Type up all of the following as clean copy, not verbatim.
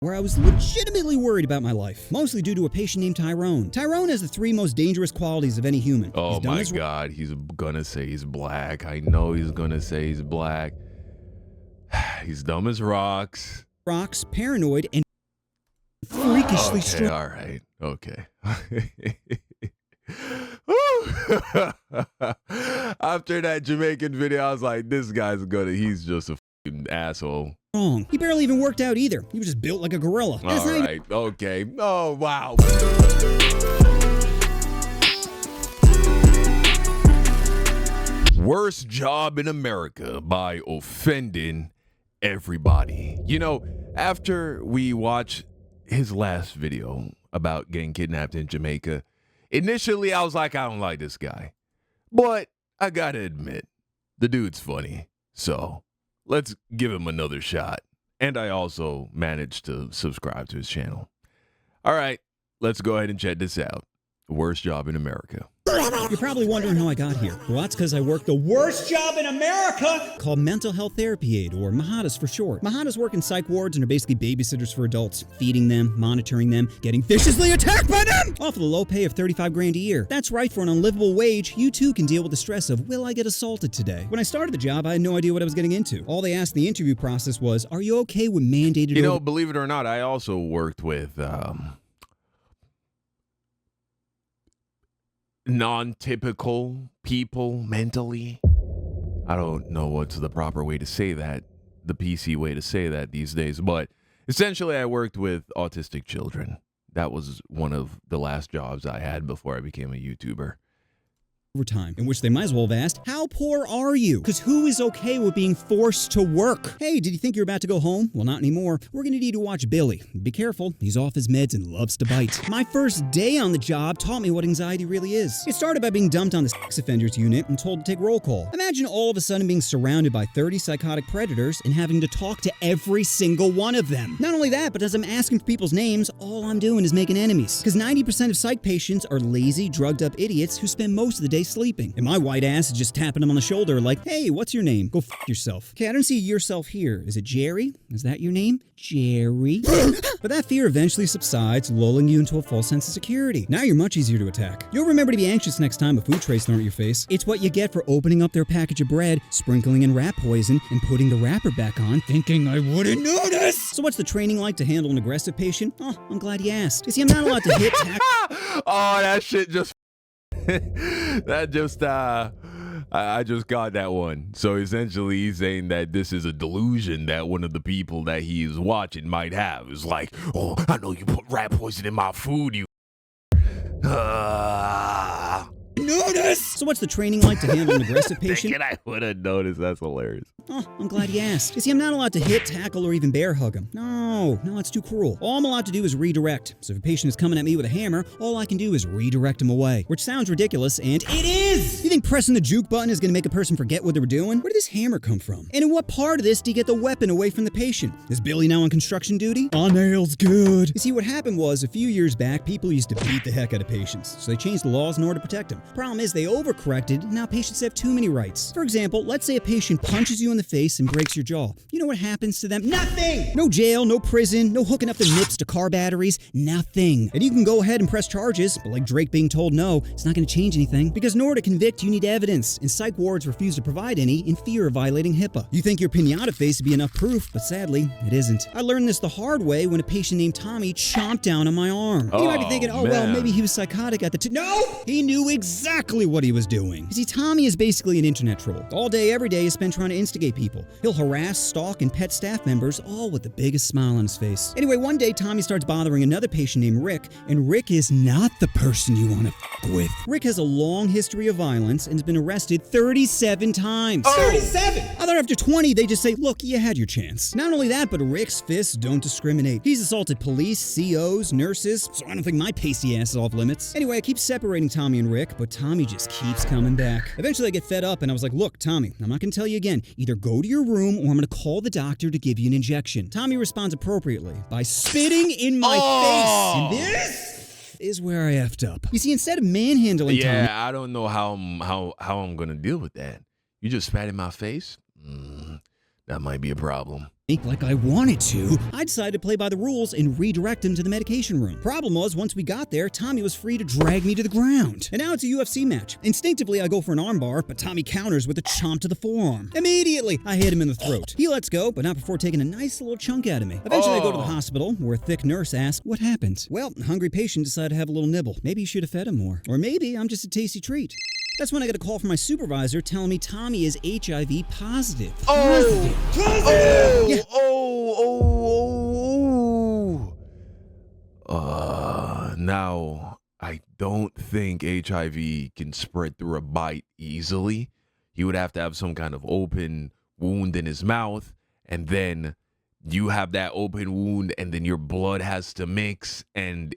where I was legitimately worried about my life, mostly due to a patient named Tyrone. Tyrone has the 3 most dangerous qualities of any human. Oh my God, he's gonna say he's black. I know he's gonna say he's black. He's dumb as rocks. Rocks, paranoid, and freakishly strong. All right. Okay. After that Jamaican video, I was like, this guy's he's just a fucking asshole. Wrong. He barely even worked out either. He was just built like a gorilla. All right. Okay. Oh, wow. Worst job in America by offending everybody. You know, after we watched his last video about getting kidnapped in Jamaica, initially I was like, I don't like this guy. But I gotta admit, the dude's funny. So let's give him another shot. And I also managed to subscribe to his channel. All right, let's go ahead and check this out. Worst job in America. You're probably wondering how I got here. Well, that's because I work the worst job in America called Mental Health Therapy Aid, or MHATAs for short. MHATAs work in psych wards and are basically babysitters for adults, feeding them, monitoring them, getting viciously attacked by them, all for the low pay of $35 grand a year. That's right, for an unlivable wage, you too can deal with the stress of, will I get assaulted today? When I started the job, I had no idea what I was getting into. All they asked in the interview process was, are you okay with mandated... You know, believe it or not, I also worked with... non-typical people mentally. I don't know what's the proper way to say that, the PC way to say that these days, but essentially I worked with autistic children. That was one of the last jobs I had before I became a YouTuber. Overtime, in which they might as well have asked, how poor are you? Because who is okay with being forced to work? Hey, did you think you were about to go home? Well, not anymore. We're gonna need to watch Billy. Be careful, he's off his meds and loves to bite. My first day on the job taught me what anxiety really is. It started by being dumped on the sex offenders unit and told to take roll call. Imagine all of a sudden being surrounded by 30 psychotic predators and having to talk to every single one of them. Not only that, but as I'm asking for people's names, all I'm doing is making enemies. Because 90% of psych patients are lazy, drugged up idiots who spend most of the day sleeping. And my white ass is just tapping them on the shoulder like, hey, what's your name? Go f yourself. Okay, I don't see yourself here. Is it Jerry? Is that your name? Jerry? But that fear eventually subsides, lulling you into a false sense of security. Now you're much easier to attack. You'll remember to be anxious next time a food trace thrown at your face. It's what you get for opening up their package of bread, sprinkling in rat poison, and putting the wrapper back on, thinking I wouldn't notice. So what's the training like to handle an aggressive patient? Oh, I'm glad you asked. You see, I'm not allowed to hit, tackle. Oh, that shit just... that just I just got that one. So essentially he's saying that this is a delusion that one of the people that he is watching might have. It's like, oh, I know you put rat poison in my food, you notice. So what's the training like to handle an aggressive patient? I would have noticed. That's hilarious. Oh, I'm glad you asked. You see, I'm not allowed to hit, tackle, or even bear hug him. No, that's too cruel. All I'm allowed to do is redirect. So if a patient is coming at me with a hammer, all I can do is redirect him away. Which sounds ridiculous, and it is! You think pressing the juke button is gonna make a person forget what they were doing? Where did this hammer come from? And in what part of this do you get the weapon away from the patient? Is Billy now on construction duty? Oh, nails good. You see, what happened was, a few years back, people used to beat the heck out of patients. So they changed the laws in order to protect them. Problem is, they overcorrected, and now patients have too many rights. For example, let's say a patient punches you in the face and breaks your jaw. You know what happens to them? Nothing! No jail, no prison, no hooking up their nips to car batteries, nothing. And you can go ahead and press charges, but like Drake being told no, it's not going to change anything. Because in order to convict, you need evidence, and psych wards refuse to provide any in fear of violating HIPAA. You think your piñata face would be enough proof, but sadly, it isn't. I learned this the hard way when a patient named Tommy chomped down on my arm. You might be thinking, oh, well, maybe he was psychotic at the time. No! He knew exactly what he was doing. You see, Tommy is basically an internet troll. All day, every day, is spent trying to instigate people. He'll harass, stalk, and pet staff members, all with the biggest smile on his face. Anyway, one day, Tommy starts bothering another patient named Rick, and Rick is not the person you want to f with. Rick has a long history of violence and has been arrested 37 times. 37! I thought after 20, they just say, look, you had your chance. Not only that, but Rick's fists don't discriminate. He's assaulted police, COs, nurses, so I don't think my pasty ass is off limits. Anyway, I keep separating Tommy and Rick, but Tommy just keeps coming back. Eventually, I get fed up, and I was like, look, Tommy, I'm not going to tell you again. Either go to your room, or I'm going to call the doctor to give you an injection. Tommy responds appropriately by spitting in my face. And this is where I effed up. You see, instead of manhandling Tommy... I don't know how I'm going to deal with that. You just spat in my face? That might be a problem. Like I wanted to, I decided to play by the rules and redirect him to the medication room. Problem was, once we got there, Tommy was free to drag me to the ground. And now it's a UFC match. Instinctively, I go for an armbar, but Tommy counters with a chomp to the forearm. Immediately, I hit him in the throat. He lets go, but not before taking a nice little chunk out of me. Eventually, I go to the hospital, where a thick nurse asks, what happened? Well, a hungry patient decided to have a little nibble. Maybe you should have fed him more. Or maybe I'm just a tasty treat. That's when I got a call from my supervisor telling me Tommy is HIV positive. Now, I don't think HIV can spread through a bite easily. He would have to have some kind of open wound in his mouth, and then you have that open wound, and then your blood has to mix, and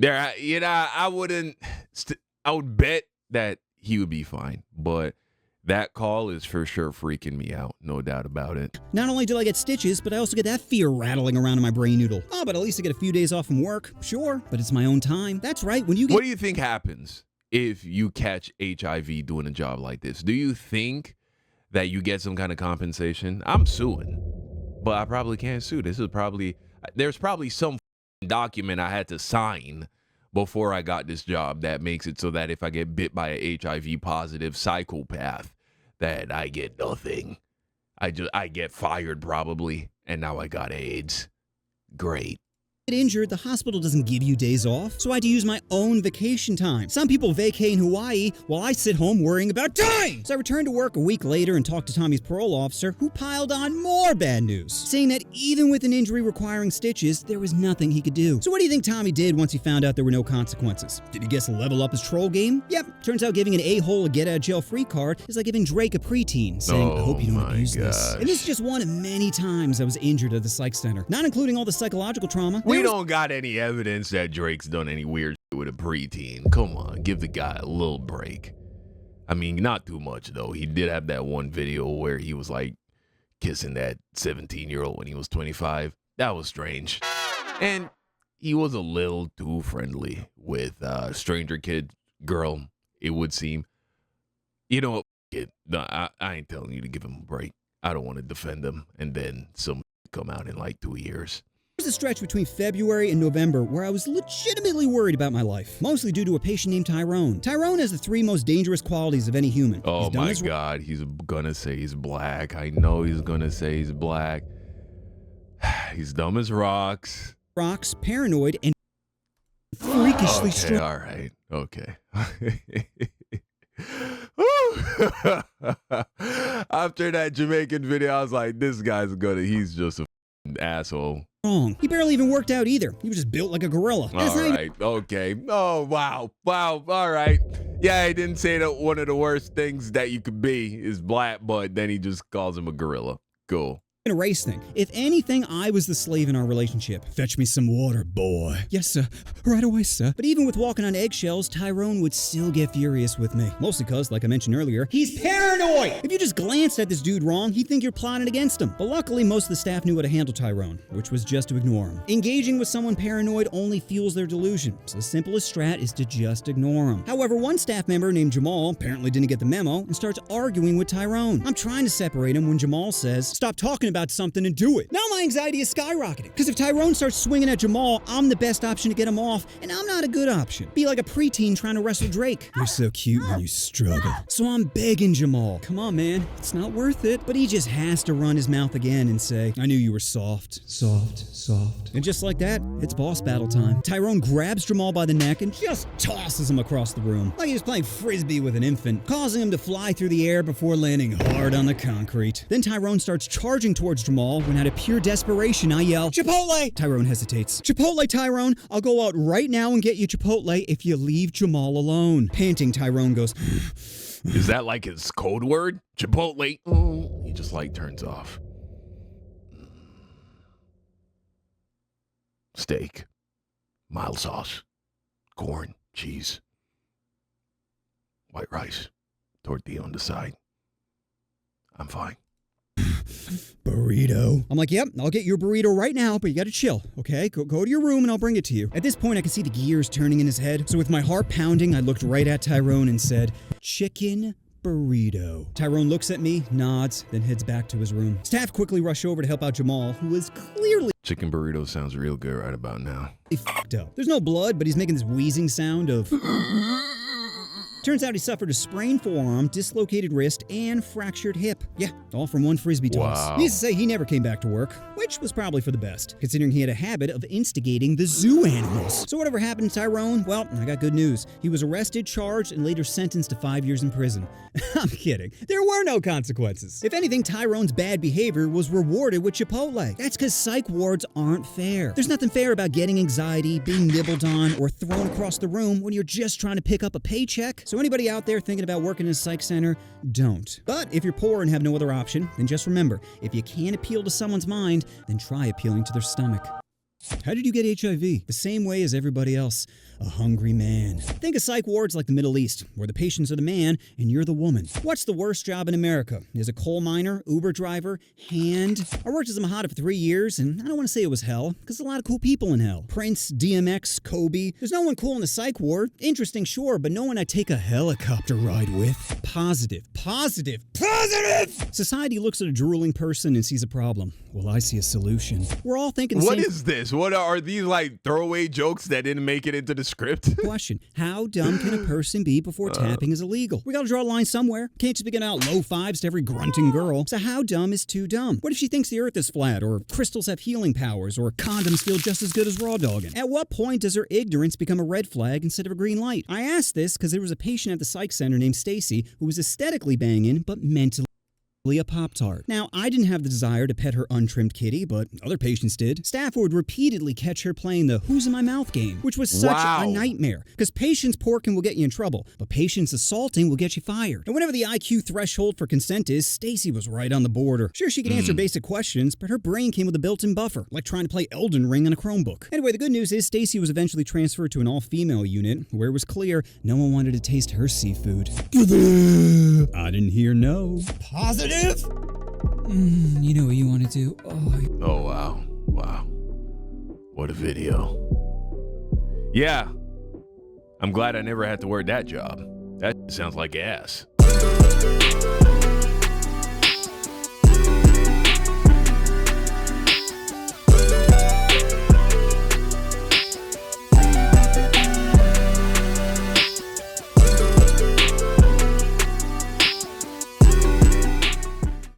I would bet that he would be fine, but that call is for sure freaking me out, no doubt about it. Not only do I get stitches, but I also get that fear rattling around in my brain noodle. Oh, but at least I get a few days off from work. Sure, but it's my own time. That's right, when you get— What do you think happens if you catch HIV doing a job like this? Do you think that you get some kind of compensation? I'm suing, but I probably can't sue. There's probably some document I had to sign before I got this job that makes it so that if I get bit by a HIV positive psychopath, that I get nothing. I get fired probably, and now I got AIDS. Great. Injured, the hospital doesn't give you days off, so I had to use my own vacation time. Some people vacay in Hawaii while I sit home worrying about dying. So I returned to work a week later and talked to Tommy's parole officer, who piled on more bad news, saying that even with an injury requiring stitches, there was nothing he could do. So what do you think Tommy did once he found out there were no consequences? Did he guess level up his troll game? Yep, turns out giving an a-hole a get-out-of-jail-free card is like giving Drake a preteen, saying, I hope you don't abuse this. And this is just one of many times I was injured at the psych center, not including all the psychological trauma. We don't got any evidence that Drake's done any weird shit with a preteen. Come on, give the guy a little break. I mean, not too much, though. He did have that one video where he was, like, kissing that 17-year-old when he was 25. That was strange. And he was a little too friendly with a stranger kid girl, it would seem. You know what, kid? No, I ain't telling you to give him a break. I don't want to defend him, and then some come out in, like, 2 years. There was a stretch between February and November where I was legitimately worried about my life, mostly due to a patient named Tyrone. Tyrone has the 3 most dangerous qualities of any human. Oh my God, he's gonna say he's black. I know he's gonna say he's black. He's dumb as rocks. Rocks, paranoid, and freakishly strong. All right, okay. After that Jamaican video, I was like, this guy's he's just a asshole. He barely even worked out either. He was just built like a gorilla. All right, okay. Oh, wow, all right. Yeah, he didn't say that one of the worst things that you could be is black, but then he just calls him a gorilla. Cool. A race thing. If anything, I was the slave in our relationship. Fetch me some water, boy. Yes, sir. Right away, sir. But even with walking on eggshells, Tyrone would still get furious with me. Mostly because, like I mentioned earlier, he's paranoid! If you just glanced at this dude wrong, he'd think you're plotting against him. But luckily, most of the staff knew how to handle Tyrone, which was just to ignore him. Engaging with someone paranoid only fuels their delusion, so the simplest strat is to just ignore him. However, one staff member named Jamal apparently didn't get the memo and starts arguing with Tyrone. I'm trying to separate him when Jamal says, stop talking about something and do it. Now my anxiety is skyrocketing, because if Tyrone starts swinging at Jamal, I'm the best option to get him off, and I'm not a good option. Be like a preteen trying to wrestle Drake. You're so cute when you struggle. So I'm begging Jamal, come on man, it's not worth it. But he just has to run his mouth again and say, I knew you were soft. And just like that, it's boss battle time. Tyrone grabs Jamal by the neck and just tosses him across the room, like he was playing frisbee with an infant, causing him to fly through the air before landing hard on the concrete. Then Tyrone starts charging towards Jamal when out of pure desperation I yell, Chipotle! Tyrone hesitates. Chipotle, Tyrone! I'll go out right now and get you Chipotle if you leave Jamal alone. Panting, Tyrone goes, is that like his code word? Chipotle? He just turns off. Steak, mild sauce, corn, cheese, white rice, tortilla on the side. I'm fine. Burrito. I'm like, yep, I'll get you a burrito right now, but you gotta chill, okay? Go to your room and I'll bring it to you. At this point, I could see the gears turning in his head, so with my heart pounding, I looked right at Tyrone and said, chicken burrito. Tyrone looks at me, nods, then heads back to his room. Staff quickly rush over to help out Jamal, who is clearly Chicken burrito sounds real good right about now. f***ed up. There's no blood, but he's making this wheezing sound of... Turns out he suffered a sprained forearm, dislocated wrist, and fractured hip. Yeah, all from one frisbee toss. Wow. Needless to say, he never came back to work, which was probably for the best, considering he had a habit of instigating the zoo animals. So whatever happened to Tyrone, well, I got good news. He was arrested, charged, and later sentenced to 5 years in prison. I'm kidding. There were no consequences. If anything, Tyrone's bad behavior was rewarded with Chipotle. That's because psych wards aren't fair. There's nothing fair about getting anxiety, being nibbled on, or thrown across the room when you're just trying to pick up a paycheck. So anybody out there thinking about working in a psych center, don't. But if you're poor and have no other option, then just remember, if you can't appeal to someone's mind, then try appealing to their stomach. How did you get HIV? The same way as everybody else. A hungry man. Think of psych wards like the Middle East, where the patients are the man and you're the woman. What's the worst job in America? Is a coal miner, Uber driver, hand? I worked as a Mahada for 3 years, and I don't want to say it was hell, because there's a lot of cool people in hell. Prince, DMX, Kobe. There's no one cool in the psych ward. Interesting, sure, but no one I'd take a helicopter ride with. Positive. Society looks at a drooling person and sees a problem. Well, I see a solution. We're all thinking the What same... is this? What are these like throwaway jokes that didn't make it into the script? Question: how dumb can a person be before tapping is illegal? We gotta draw a line somewhere. Can't just be giving out low fives to every grunting girl. So how dumb is too dumb? What if she thinks the earth is flat, or crystals have healing powers, or condoms feel just as good as raw dogging? At what point does her ignorance become a red flag instead of a green light? I asked this because there was a patient at the psych center named Stacy who was aesthetically banging, but mentally a Pop-Tart. Now, I didn't have the desire to pet her untrimmed kitty, but other patients did. Staff would repeatedly catch her playing the who's in my mouth game, which was such a nightmare. Because patients porking will get you in trouble, but patients assaulting will get you fired. And whenever the IQ threshold for consent is, Stacy was right on the border. Sure, she could answer basic questions, but her brain came with a built-in buffer, like trying to play Elden Ring on a Chromebook. Anyway, the good news is Stacy was eventually transferred to an all-female unit, where it was clear no one wanted to taste her seafood. I didn't hear no. Positive? You know what you want to do? Oh, wow. Wow. What a video. Yeah. I'm glad I never had to work that job. That sounds like ass.